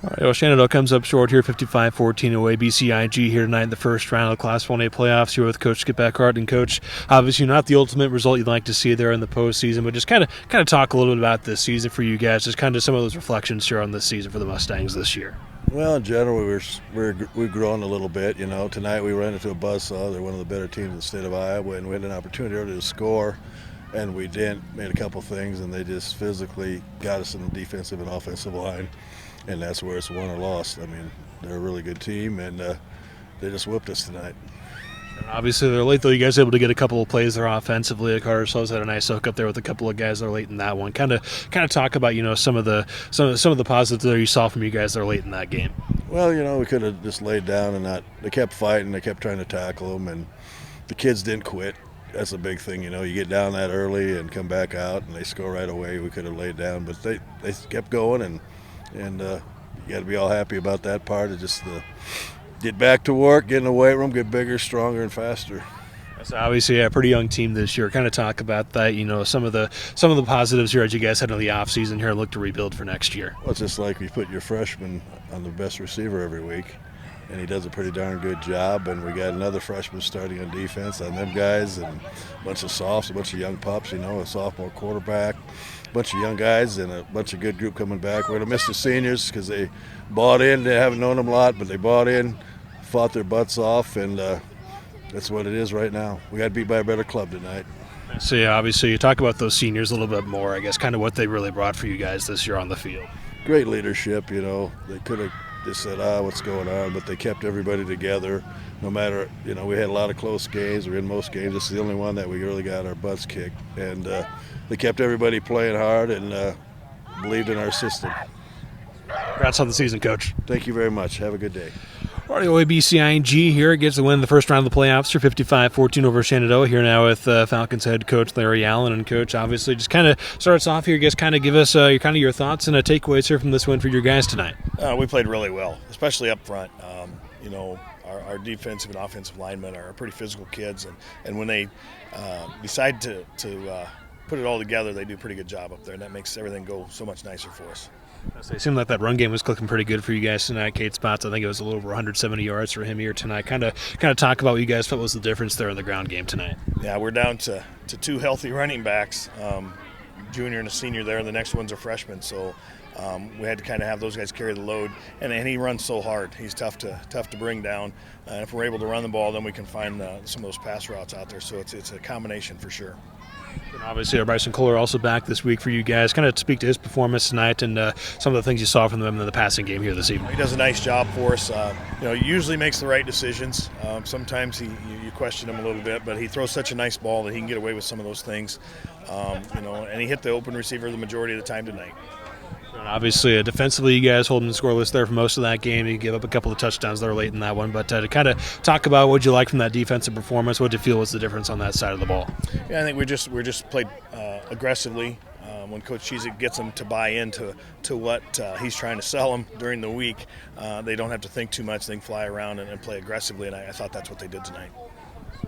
All right, well, Shenandoah comes up short here, 55-14 OABCIG here tonight in the first round of the Class 1A playoffs here with Coach Skip Eckhart. And Coach, obviously not the ultimate result you'd like to see there in the postseason, but just kind of talk a little bit about this season for you guys, just kind of some of those reflections here on this season for the Mustangs this year. Well, in general, we've grown a little bit. You know, tonight we ran into a buzzsaw. They're one of the better teams in the state of Iowa, and we had an opportunity early to score, and we didn't. Made a couple things, and they just physically got us in the defensive and offensive line, and that's where it's won or lost. I mean, they're a really good team, and they just whooped us tonight. Obviously, they're late, though. You guys able to get a couple of plays there offensively. Carter Slows had a nice hook up there with a couple of guys that are late in that one. Kind of talk about some of the positives that you saw from you guys that are late in that game. Well, we could have just laid down and not. They kept fighting. They kept trying to tackle them, and the kids didn't quit. That's a big thing, you get down that early and come back out, and they score right away. We could have laid down, but they kept going, and you got to be all happy about that part. It's just get back to work, get in the weight room, get bigger, stronger, and faster. That's obviously a pretty young team this year. Kind of talk about that. Some of the positives here as you guys head into the off season here and look to rebuild for next year. Well, it's just like we put your freshman on the best receiver every week, and he does a pretty darn good job. And we got another freshman starting on defense on them guys, and a bunch of softs, a bunch of young pups. A sophomore quarterback, a bunch of young guys, and a bunch of good group coming back. We're gonna miss the seniors because they bought in. They haven't known them a lot, but they bought in, fought their butts off, and that's what it is right now. We got beat by a better club tonight. So, yeah, obviously, you talk about those seniors a little bit more, I guess, kind of what they really brought for you guys this year on the field. Great leadership, They could have just said, what's going on? But they kept everybody together no matter, we had a lot of close games. We're in most games. This is the only one that we really got our butts kicked. And they kept everybody playing hard and believed in our system. Congrats on the season, Coach. Thank you very much. Have a good day. All right, OABCIG here gets the win in the first round of the playoffs for 55-14 over Shenandoah. Here now with Falcons head coach Larry Allen. And Coach, obviously, just kind of starts off here. Just kind of give us your thoughts and takeaways here from this win for your guys tonight. We played really well, especially up front. Our defensive and offensive linemen are pretty physical kids, and when they decide to put it all together, they do a pretty good job up there, and that makes everything go so much nicer for us. It seemed like that run game was clicking pretty good for you guys tonight. Kate Spots, I think it was a little over 170 yards for him here tonight. Kind of talk about what you guys felt was the difference there in the ground game tonight. Yeah, we're down to two healthy running backs, junior and a senior there, and the next one's a freshman. So we had to kind of have those guys carry the load, and he runs so hard. He's tough to bring down. And if we're able to run the ball, then we can find some of those pass routes out there. So it's a combination for sure. And obviously, Bryson Kohler also back this week for you guys. Kind of speak to his performance tonight and some of the things you saw from them in the passing game here this evening. He does a nice job for us. He usually makes the right decisions. Sometimes you question him a little bit, but he throws such a nice ball that he can get away with some of those things. And he hit the open receiver the majority of the time tonight. And obviously, defensively, you guys holding the scoreless there for most of that game. You gave up a couple of touchdowns there late in that one. But to kind of talk about what you like from that defensive performance, what did you feel was the difference on that side of the ball? Yeah, I think we just played aggressively. When Coach Chizik gets them to buy into what he's trying to sell them during the week, they don't have to think too much. They can fly around and play aggressively, and I thought that's what they did tonight.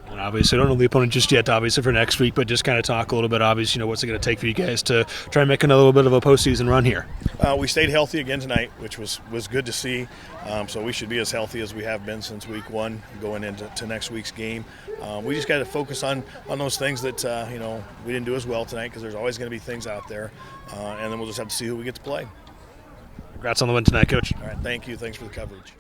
And obviously, I don't know the opponent just yet, obviously, for next week, but just kind of talk a little bit, obviously, what's it going to take for you guys to try and make a little bit of a postseason run here? We stayed healthy again tonight, which was good to see. So we should be as healthy as we have been since week one going into next week's game. We just got to focus on those things that, we didn't do as well tonight because there's always going to be things out there. And then we'll just have to see who we get to play. Congrats on the win tonight, Coach. All right, thank you. Thanks for the coverage.